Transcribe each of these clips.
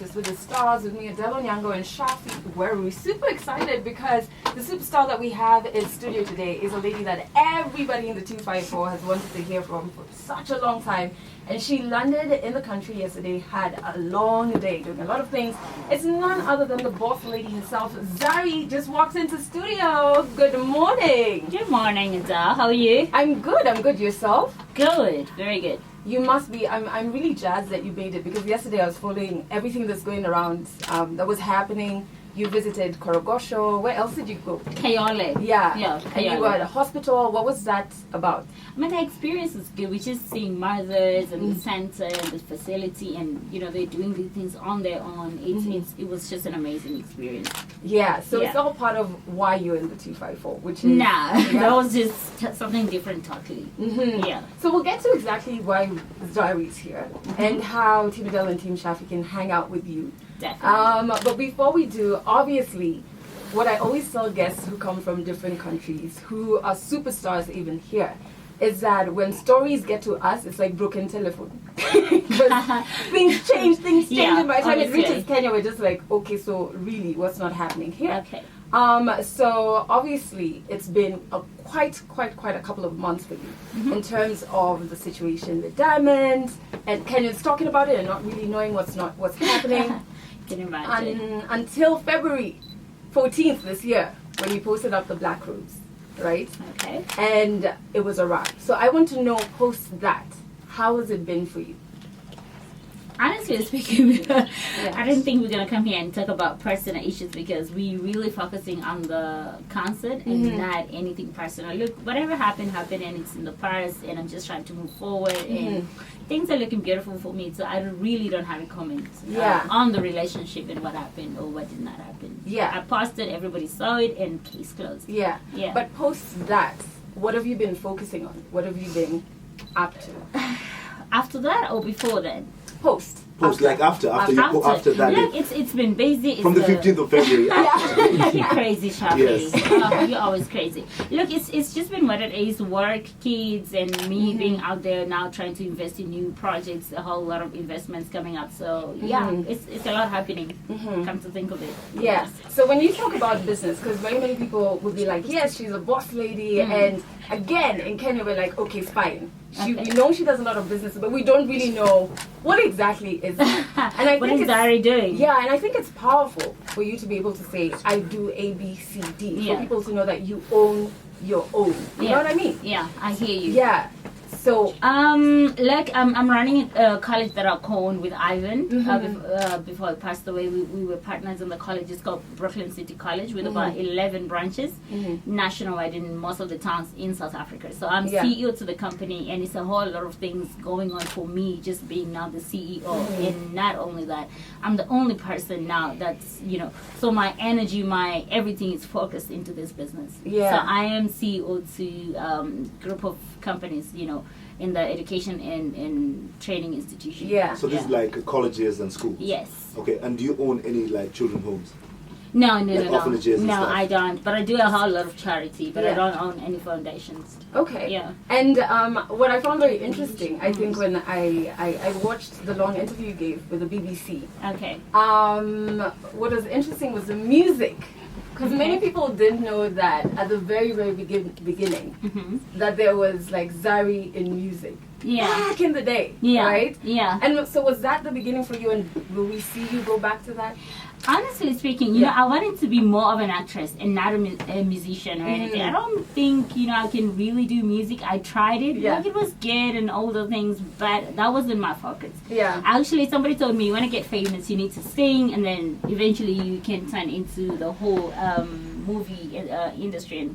Breakfast with the Stars with me, Adele Onyango and Shafi, where we're super excited because the superstar that we have in studio today is a lady that everybody in the 254 has wanted to hear from for such a long time. And she landed in the country yesterday, had a long day, doing a lot of things. It's none other than the boss lady herself. Zari just walks into studio. Good morning. Good morning, Adele. How are you? I'm good. Yourself? Good. Very good. You must be. I'm really jazzed that you made it because yesterday I was following everything that's going around that was happening. You visited Korogosho. Where else did you go? Kayole. Yeah. Kayole. And you were at a hospital. What was that about? I mean, the experience is good. We just seeing mothers and the center and the facility, and they're doing these things on their own. It was just an amazing experience. Yeah. So it's all part of why you're in the 254, which is that was just something different totally. Yeah. So we'll get to exactly why Zari's here and how Team Adele and Team Shafi can hang out with you. Definitely. But before we do, obviously, what I always tell guests who come from different countries, who are superstars even here, is that when stories get to us, it's like broken telephone. Because things change, and by the time it reaches Kenya, we're just like, okay, so really, what's not happening here? Okay. So obviously, it's been quite a couple of months for you in terms of the situation with Diamond, and Kenyans talking about it and not really knowing what's happening. Can you imagine? Until February 14th this year, when you posted up the Black Rose, right? Okay. And it was a wrap. So I want to know, post that, how has it been for you? Honestly speaking, I didn't think we were going to come here and talk about personal issues because we really focusing on the concert and not anything personal. Look, whatever happened and it's in the past, and I'm just trying to move forward and things are looking beautiful for me, so I really don't have a comment on the relationship and what happened or what did not happen. Yeah. I posted, everybody saw it, and case closed. Yeah. Yeah. But post that, what have you been focusing on? What have you been up to? After that or before that? Post like after that. Look, it's been busy. It's from the 15th of February. You're crazy, Shafi. Yes. You're always crazy. Look, it's just been what it is: work, kids, and me being out there now trying to invest in new projects. A whole lot of investments coming up. So it's a lot happening. Come to think of it. Yes. So when you talk about business, because very many people will be like, yes, she's a boss lady, and again in Kenya we're like, okay, fine. We know she does a lot of business, but we don't really know what exactly is it. And I what think is Zari doing? Yeah, and I think it's powerful for you to be able to say, I do A, B, C, D. For people to know that you own your own. You know what I mean? Yeah, I hear you. Yeah. So like I'm running a college that I co-owned with Ivan before I passed away. We were partners in the college. It's called Brooklyn City College with about 11 branches nationwide in most of the towns in South Africa. So I'm CEO to the company, and it's a whole lot of things going on for me just being now the CEO. And not only that, I'm the only person now that's so my energy, my everything is focused into this business. So I am CEO to group of companies in the education and training institution. So this is like colleges and schools? Yes. Okay, and do you own any like children homes? No. Orphanages and no, stuff? I don't. But I do a whole lot of charity, but I don't own any foundations. Okay. Yeah. And what I found very interesting, I think when I watched the long interview you gave with the BBC. Okay. What was interesting was the music. Because many people didn't know that at the very, very beginning that there was like Zari in music. Back in the day. Right? Yeah. And so was that the beginning for you, and will we see you go back to that? Honestly speaking, I wanted to be more of an actress and not a musician or anything. I don't think, I can really do music. I tried it. Like, it was good and all the things, but that wasn't my focus. Yeah. Actually, somebody told me, you want to get famous, you need to sing, and then eventually you can turn into the whole movie industry.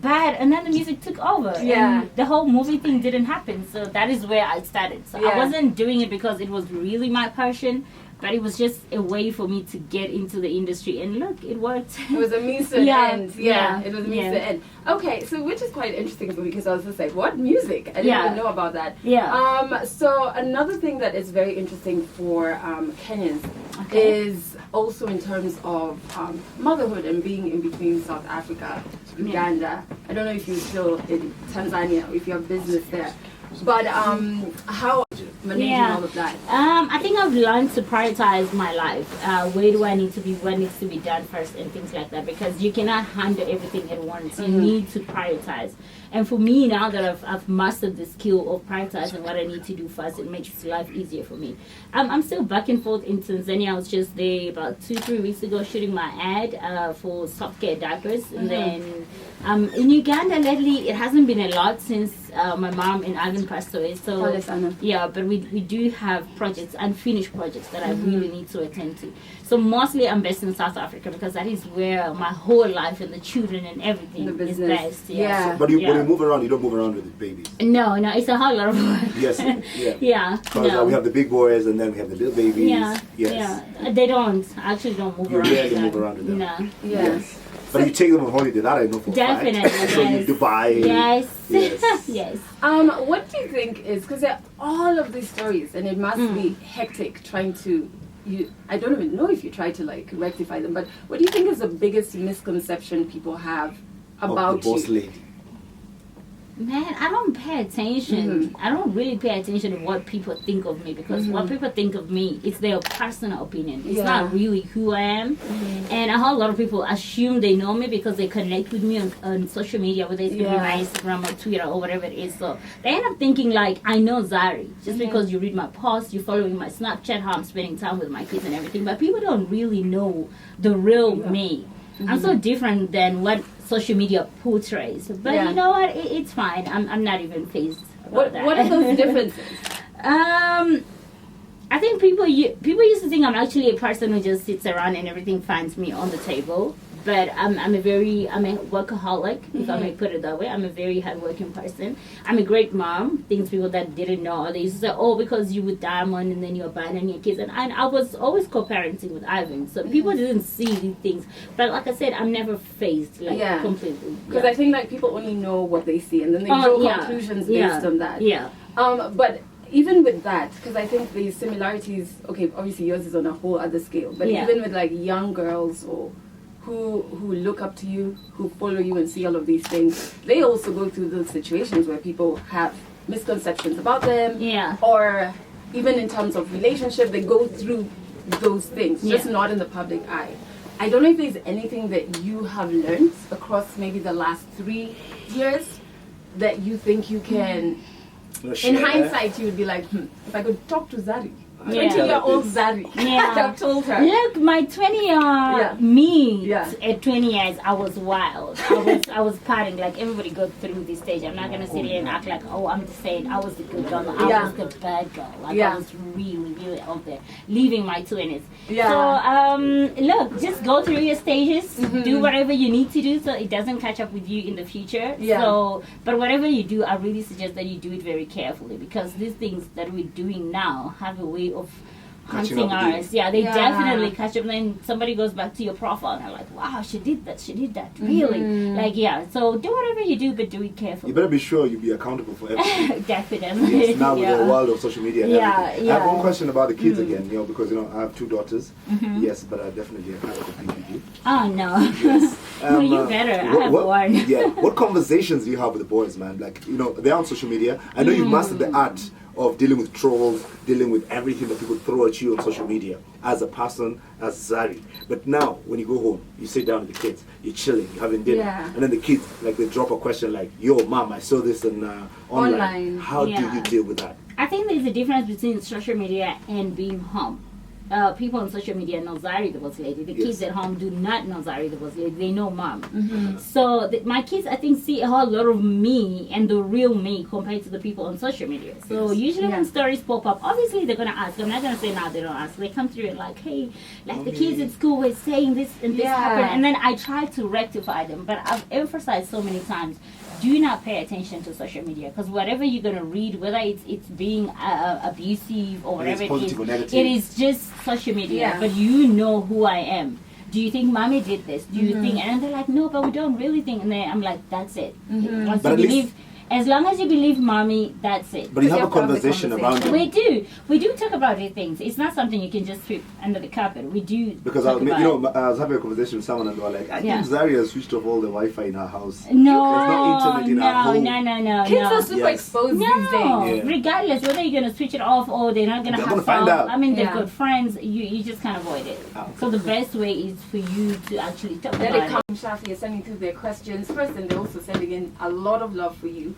And then the music took over. And the whole movie thing didn't happen. So that is where I started. So I wasn't doing it because it was really my passion. But it was just a way for me to get into the industry, and look, it worked. It was a means to an end. It was a means to an end. Okay, so which is quite interesting for me because I was just like, what music? I didn't even know about that. So another thing that is very interesting for Kenyans is also in terms of motherhood and being in between South Africa, Uganda. I don't know if you're still in Tanzania or if you have business there, but how managing all of that? I think I've learned to prioritize my life. Where do I need to be? What needs to be done first, and things like that. Because you cannot handle everything at once. You need to prioritize. And for me, now that I've mastered the skill of prioritizing what I need to do first, it makes life easier for me. I'm still back and forth in Tanzania. I was just there about 2-3 weeks ago shooting my ad for soft care diapers. And then in Uganda lately, it hasn't been a lot since my mom and Ivan passed away. So yeah, but we do have projects, unfinished projects that I really need to attend to. So mostly I'm based in South Africa because that is where my whole life and the children and everything is based. So, but when you move around, you don't move around with the babies. No, it's a whole lot of work. Yes, yeah. Because we have the big boys and then we have the little babies. Yeah. They don't move around. You rarely move around with them. No. Yes. But you take them on holiday, that I know for a fact. Definitely. So you Dubai. Yes. Yes. What do you think is, because there are all of these stories and it must be hectic trying to, I don't even know if you try to like rectify them, but what do you think is the biggest misconception people have about the boss lady? Man, I don't pay attention. I don't really pay attention to what people think of me, because what people think of me is their personal opinion. It's not really who I am. And a whole lot of people assume they know me because they connect with me on social media, whether it's my Instagram or Twitter or whatever it is. So they end up thinking like, I know Zari just because you read my posts, you're following my Snapchat, how I'm spending time with my kids and everything. But people don't really know the real me. I'm so different than what social media portrays, but you know what? It's fine. I'm not even phased about that. What are those differences? I think people used to think I'm actually a person who just sits around and everything finds me on the table. But I'm a workaholic, if I may put it that way. I'm a very hardworking person. I'm a great mom. Things people that didn't know, they used to say, oh, because you with Diamond and then you abandon your kids. And I was always co-parenting with Ivan. So people didn't see these things. But like I said, I'm never phased completely. Because I think like people only know what they see and then they draw conclusions based on that. Yeah. But even with that, because I think the similarities, okay, obviously yours is on a whole other scale. But even with like young girls or who look up to you, who follow you and see all of these things, they also go through those situations where people have misconceptions about them. Yeah. Or even in terms of relationship, they go through those things, just not in the public eye. I don't know if there's anything that you have learned across maybe the last 3 years that you think you can, in hindsight, you would be like, if I could talk to Zari. 20-year-old Zari. I've told her. Look, my 20-year me at 20 years, I was wild. I was partying. Like everybody goes through this stage. I'm not gonna sit here and act like, oh, I'm just saying I was the good girl. I was the bad girl. Like I was really, really out there, living my 20s. So look, just go through your stages. Do whatever you need to do so it doesn't catch up with you in the future. So, but whatever you do, I really suggest that you do it very carefully, because these things that we're doing now have a way of hunting ours. They definitely catch up. And then somebody goes back to your profile and they're like, wow, she did that, really. So do whatever you do, but do it carefully. You better be sure you be accountable for everything. Definitely. Yes, now with the world of social media and everything. I have one question about the kids again, because I have 2 daughters. Yes, but I definitely have to compete with you. Oh no. Yes. No, you better. I have one. What conversations do you have with the boys, man? Like, they're on social media. I know you've mastered the art of dealing with trolls, dealing with everything that people throw at you on social media as a person, as Zari. But now, when you go home, you sit down with the kids, you're chilling, you're having dinner, and then the kids, like, they drop a question like, yo, mom, I saw this online. How do you deal with that? I think there's a difference between social media and being home. People on social media know Zari the boss lady. The kids at home do not know Zari the boss lady. They know mom. So my kids, I think, see a whole lot of me and the real me compared to the people on social media. So usually when stories pop up, obviously they're going to ask. I'm not going to say no, they don't ask. They come through and like, hey, like the kids at school were saying this and this happened. And then I try to rectify them. But I've emphasized so many times, do not pay attention to social media, because whatever you're going to read, whether it's being abusive or whatever it is just social media. But you know who I am. Do you think mommy did this? Do you think? And they're like, no, but we don't really think. And then I'm like, that's it. Once you believe As long as you believe mommy, that's it. But you have a Because you have conversation the around conversation. it. We do talk about these things. It's not something you can just sweep under the carpet. We do Because talk about it. I was having a conversation with someone and they were like, I Yeah. think Zari has switched off all the Wi-Fi in her house. No, There's no internet in our home. no. Kids are super Yes. exposed these days. No, Yeah. regardless whether you're gonna switch it off or they're not gonna They're have gonna find fun. out. I mean, they've Yeah. got friends. You just can't avoid it. Ah, So the best way is for you to actually talk Let about it come. Shafi is sending through their questions first, and they're also sending in a lot of love for you.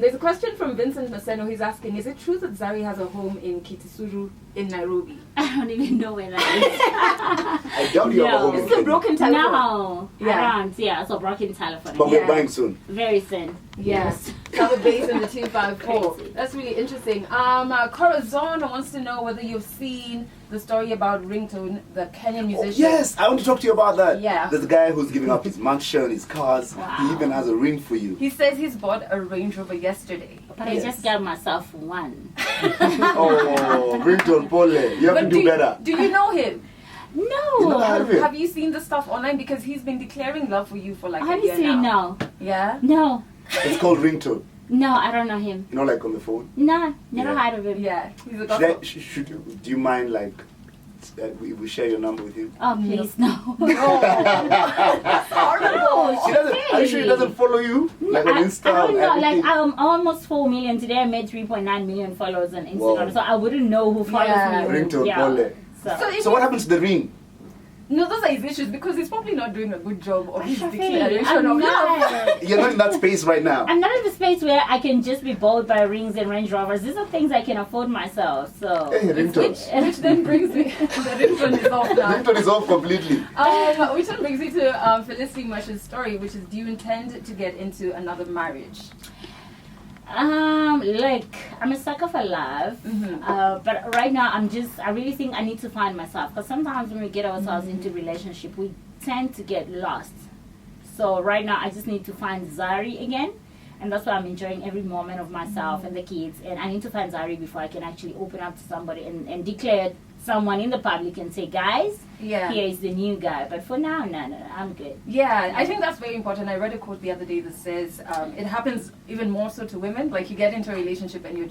There's a question from Vincent Maseno. He's asking, is it true that Zari has a home in Kitisuru in Nairobi? I don't even know where that I doubt you have a No. home in It's a Kenya. broken is. telephone. No, Yeah. I don't. Yeah, so broken telephone. But Yeah. we're buying soon. Very thin. Yes. Have a base in the 254. Crazy. That's really interesting. Corazon wants to know whether you've seen the story about Ringtone, the Kenyan Oh, musician. yes, I want to talk to you about that. Yeah. There's a guy who's giving up his mansion, his cars. Wow. He even has a ring for you. He says he's bought a Range Rover yesterday. But I Yes. just got myself one. Oh, Ringtone Pole. You have to do better. Do you know him? You never heard No. of it? Have you seen the stuff online? Because he's been declaring love for you for like a Honestly, year now. no. Yeah? No. It's called Ringtone. No, I don't know him. You know, like on the phone. No, never Yeah. heard of him. Yeah. He's a Should gospel. I, should you, do you mind, like, we share your number with him? Oh, please, no. That's horrible. He doesn't, are you sure he doesn't follow you? Like on I Insta don't and know. everything? Like, almost 4 million. Today I made 3.9 million followers on Instagram. Wow. So I wouldn't know who follows Yeah. me. Ringtone yeah. Pole. So if So what happens to the ring? No, those are his issues because he's probably not doing a good job of his Shafi, declaration I'm of love. not. You're not in that space right now. I'm not in the space where I can just be bought by rings and Range Rovers. These are things I can afford myself. So Hey, Ringtone. Which then brings me, the ringtone is off now. Ringtone is off completely. Which then brings me to Felicity Mush's story, which is, do you intend to get into another marriage? Like I'm a sucker for love, but right now I really think I need to find myself, because sometimes when we get ourselves into relationship, we tend to get lost. So right now I just need to find Zari again, and that's why I'm enjoying every moment of myself and the kids, and I need to find Zari before I can actually open up to somebody and declare someone in the public and say, guys, Yeah. here is the new guy. But for now, no, I'm good. Yeah, I think that's very important. I read a quote the other day that says it happens even more so to women. Like, you get into a relationship and you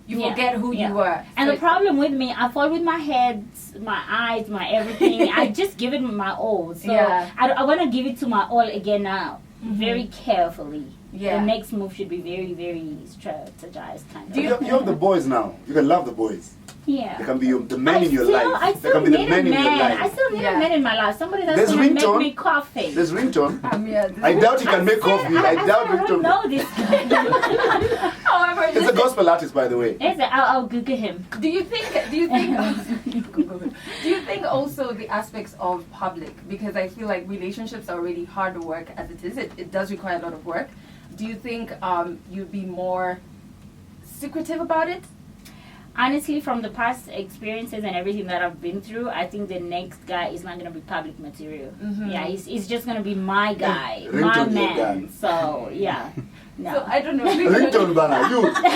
Yeah, forget who yeah. you were. And So the problem with me, I fall with my head, my eyes, my everything. I just give it my all. So Yeah. I want to give it to my all again now, very carefully. Yeah. The next move should be very, very strategized, kind of. You have the boys now. You can love the boys. Yeah. They can be the men in your I life. They still can be the need men a in your man. I life. still need Yeah. a man in my life. Somebody that's There's going to make Ringtone. me coffee. There's Ringtone. yeah, I doubt you can make coffee. I doubt I don't Ringtone. know this guy. However, It's a gospel artist, by the way. I'll Google him. do you think do you think also the aspects of public, because I feel like relationships are really hard work as it is. It does require a lot of work. Do you think you'd be more secretive about it? Honestly, from the past experiences and everything that I've been through, I think the next guy is not going to be public material. Yeah, he's just going to be my guy, my Ringtone, your man. guy. So, yeah. No. So I don't know. Ringtone banner.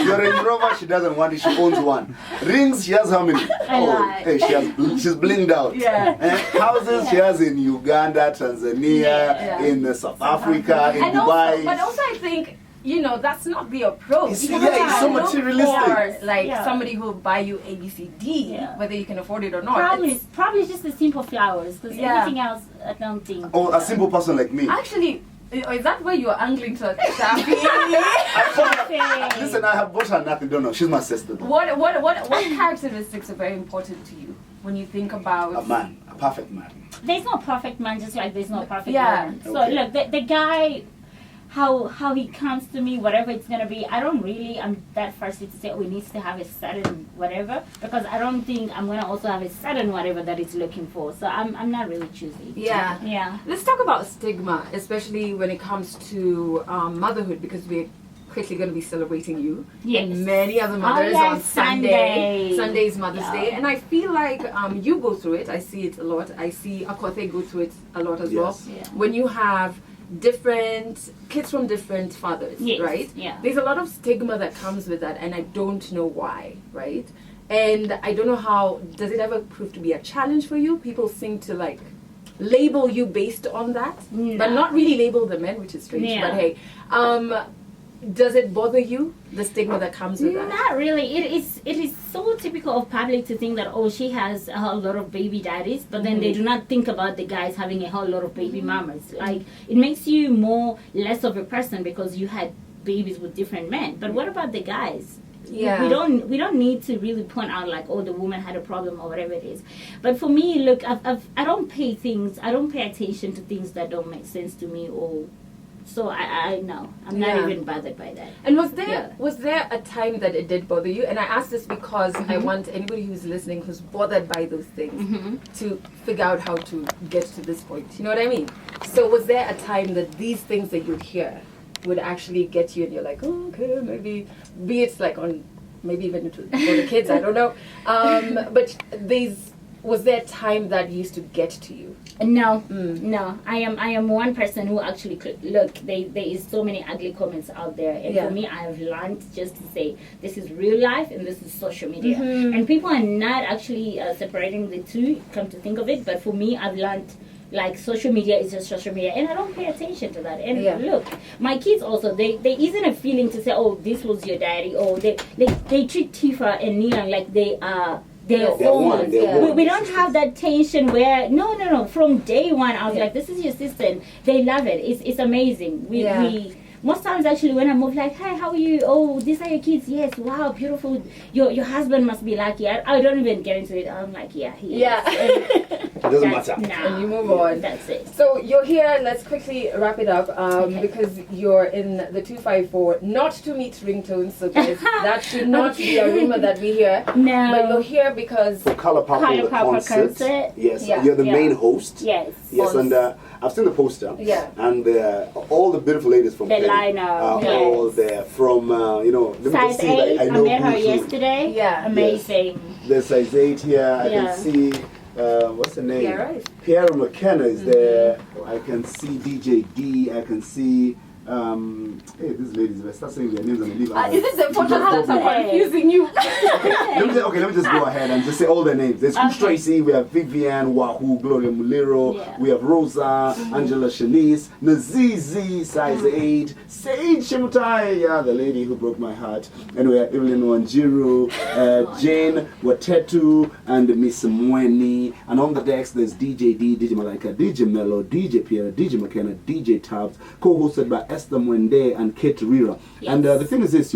Your Range Rover, she doesn't want it. She owns one. Rings, she has how many? lot. Hey, she's blinged out. Yeah. Houses, she has in Uganda, Tanzania, Yeah. in South Africa, in And Dubai. also, but also I think, that's not the approach. It's- You yeah, have it's to so look materialistic. for, like, Yeah. somebody who will buy you A, B, C, D, Yeah. whether you can afford it or not. Probably just the simple flowers, because Yeah. everything else, I don't think. Or a simple person like me. Actually, is that where you're angling to? Perfect. Listen, I have bought her nothing. Don't know. She's my sister. What characteristics are very important to you when you think about A man, a perfect man. There's no perfect man, just like there's no perfect Yeah. woman. So Okay. look, the guy, how he comes to me, whatever it's gonna be, I'm that thirsty to say, oh, he needs to have a certain whatever, because I don't think I'm gonna also have a certain whatever that it's looking for. So I'm not really choosy. Yeah. Yeah. Let's talk about stigma, especially when it comes to motherhood, because we're quickly going to be celebrating you. Yes. And many other mothers yes, on Sunday. Sunday. Sunday's Mother's Yeah. Day. And I feel like you go through it. I see it a lot. I see Akothe go through it a lot as well. Yes. Yeah. When you have different kids from different fathers, Yes, right? yeah. There's a lot of stigma that comes with that, and I don't know why, right? And I don't know how, does it ever prove to be a challenge for you? People seem to like label you based on that, No. but not really label the men, which is strange. Yeah. But hey, does it bother you, the stigma that comes with that? Not really. It is so typical of public to think that, oh, she has a whole lot of baby daddies, but then they do not think about the guys having a whole lot of baby mamas. Like, it makes you less of a person because you had babies with different men. But what about the guys? Yeah. We don't need to really point out like, oh, the woman had a problem or whatever it is. But for me, look, I don't pay attention to things that don't make sense to me, or so I know I'm not even bothered by that. And was there a time that it did bother you? And I ask this because I want anybody who's listening who's bothered by those things to figure out how to get to this point. You know what I mean? So was there a time that these things that you hear would actually get you and you're like, oh, okay, maybe, be it like on, maybe even for the kids, I don't know. But was there a time that used to get to you? No. I am one person who actually look. There is so many ugly comments out there, and for me, I have learned just to say this is real life and this is social media, and people are not actually separating the two. Come to think of it, but for me, I've learned. Like, social media is just social media, and I don't pay attention to that. And look, my kids also, there isn't a feeling to say, oh, this was your daddy, or they treat Tifa and Neon like they are their own. We don't have that tension where no. From day one, I was like, this is your sister, and they love it. It's amazing. We most times actually when I move, like, hi, how are you? Oh, these are your kids. Yes, wow, beautiful. Your husband must be lucky. I don't even get into it. I'm like, yeah, he is. It doesn't matter. No, and you move on. That's it. So you're here. Let's quickly wrap it up because you're in the 254, not to meet Ringtone. So guys, that should not be a rumor that we hear. No. But you're here because for Color Purple concert. Yes, you're the main host. Yes. And I've seen the poster. Yeah. And all the beautiful ladies from the lineup all there from let me size just see. 8. I know met her yesterday. Yeah. Amazing. Yes. There's size 8 here. I can see what's the name? Pierre McKenna is there. I can see DJ D. I can see hey, these ladies, if I start saying their names and leave out. Is this the photo that's confusing you? Let me just go ahead and just say all their names. There's Kush Tracy, we have Vivian, Wahoo, Gloria Mulero, we have Rosa, Angela Shanice, Nazizi, size 8, Sage Shemutai, the lady who broke my heart. Anyway, Evelyn Wanjiru, Jane Watetu, and Miss Mweni. And on the decks, there's DJ D, DJ Malaika, DJ Mello, DJ Pierre, DJ McKenna, DJ Tabs, co-hosted by Esther Mwende and Kate Rira. Yes. And the thing is this,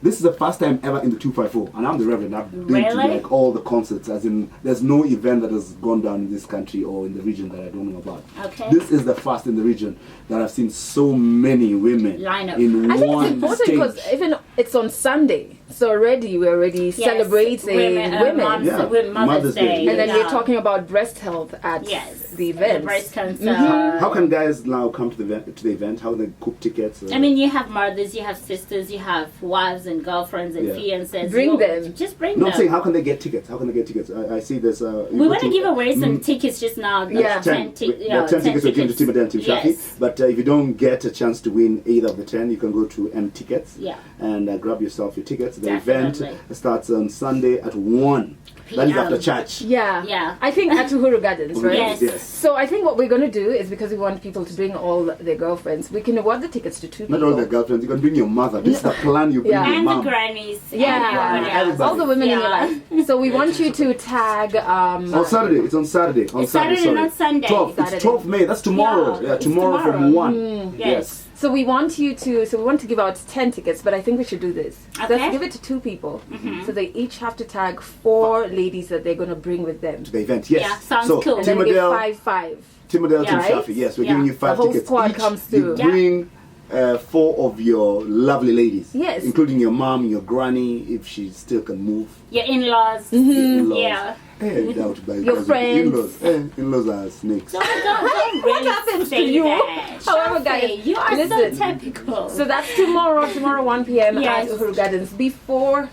this is the first time ever in the 254, and I'm the Reverend. I've been to like all the concerts, as in there's no event that has gone down in this country or in the region that I don't know about. Okay. This is the first in the region that I've seen so many women line up in I think one it's important stage. because even it's on Sunday, so we're already celebrating women. Mother's Day. And then we're talking about breast health at the event. Breast cancer. How can guys now come to the event? How can they cook tickets? I mean, you have mothers, you have sisters, you have wives and girlfriends and fiancés. Bring them. Just bring no, them. I'm saying, how can they get tickets? How can they get tickets? I see there's we want to give away some tickets just now. 10 tickets we're giving to Timothy and Tim Shafi. But if you don't get a chance to win either of the 10, you can go to M Tickets and grab yourself your tickets. The event starts on Sunday at 1. That is after church. Yeah. I think at Uhuru Gardens, right? Yes. So I think what we're going to do is, because we want people to bring all their girlfriends, we can award the tickets to 2 people. Not all their girlfriends. You can bring your mother. This is the plan. You bring your and mom. the grannies. Yeah. All the women in your life. So we want you to tag... on Saturday. It's on Saturday. It's Saturday, not Sunday. 12. It's 12th May. That's tomorrow. Yeah, tomorrow from 1. Yes. So we want to give out 10 tickets, but I think we should do this. Okay. Let's give it to 2 people. So they each have to tag 4 ladies that they're going to bring with them. To the event, yes. Yeah, sounds so, cool. And then we give 5. Timodale, Tim Shafi, yes. We're giving you 5 the whole tickets squad each. comes through. You bring 4 of your lovely ladies. Yes. Including your mom, your granny, if she still can move. Your in-laws. In-laws. Yeah. Doubt by Your friends. In-laws. In-laws are snakes. Don't really What happens say to you? that. However, Shafi, guys, you are listen. so typical. So that's tomorrow 1 p.m. Yes. at Uhuru Gardens. Before